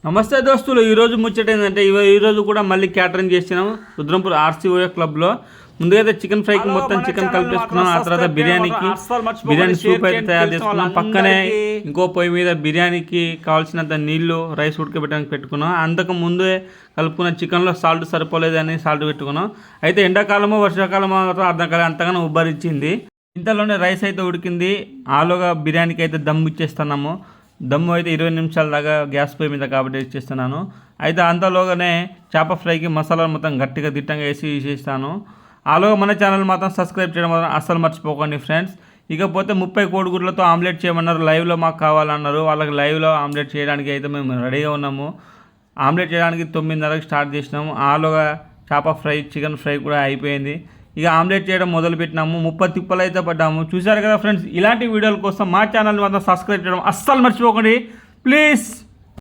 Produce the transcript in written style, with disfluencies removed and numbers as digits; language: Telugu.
నమస్తే దోస్తులు, ఈరోజు ముచ్చట ఏంటంటే ఈరోజు కూడా మళ్ళీ క్యాటరింగ్ చేసినాం రుద్రంపూర్ ఆర్సీఓఏ క్లబ్లో. ముందుగా అయితే చికెన్ ఫ్రైకి మొత్తం చికెన్ కలిపేసుకున్నాం. ఆ తర్వాత బిర్యానీ సూప్ అయితే తయారు చేసుకున్నాం. పక్కనే ఇంకో పొయ్యి మీద బిర్యానీకి కావాల్సినంత నీళ్లు రైస్ ఉడకబెట్టడానికి పెట్టుకున్నాం. అంతకు ముందే కలుపుకున్న చికెన్లో సాల్ట్ సరిపోలేదని సాల్ట్ పెట్టుకున్నాం. అయితే ఎండాకాలమో వర్షాకాలమో అర్థం కాలేదు, అంతగానో ఉబ్బరించింది. ఇంతలోనే రైస్ అయితే ఉడికింది. ఆలోగా బిర్యానీకి అయితే దమ్ ఇచ్చేస్తున్నాము. దమ్ము అయితే 20 నిమిషాల దాకా గ్యాస్ పొయ్యి మీద కాబట్టి ఇచ్చేస్తున్నాను. అయితే అంతలోగానే చేప ఫ్రైకి మసాలాలు మొత్తం గట్టిగా దిట్టంగా వేసి ఇచ్చేస్తాను. ఆలోగా మన ఛానల్ మాత్రం సబ్స్క్రైబ్ చేయడం మాత్రం అస్సలు మర్చిపోకండి ఫ్రెండ్స్. ఇకపోతే 30 కోడిగుడ్లతో ఆమ్లెట్ చేయమన్నారు. లైవ్లో మాకు కావాలన్నారు. వాళ్ళకి లైవ్లో ఆమ్లెట్ చేయడానికి అయితే మేము రెడీగా ఉన్నాము. ఆమ్లెట్ చేయడానికి 9:30కి స్టార్ట్ చేసినాము. ఆలోగా చేప ఫ్రై చికెన్ ఫ్రై కూడా అయిపోయింది. ఇక ఆమ్లెట్ చేయడం మొదలుపెట్టినాము. 30 తిప్పలు అయితే పడ్డాము. చూశారు కదా ఫ్రెండ్స్, ఇలాంటి వీడియోల కోసం మా ఛానల్ మాత్రం సబ్స్క్రైబ్ చేయడం అస్సలు మర్చిపోకండి ప్లీజ్.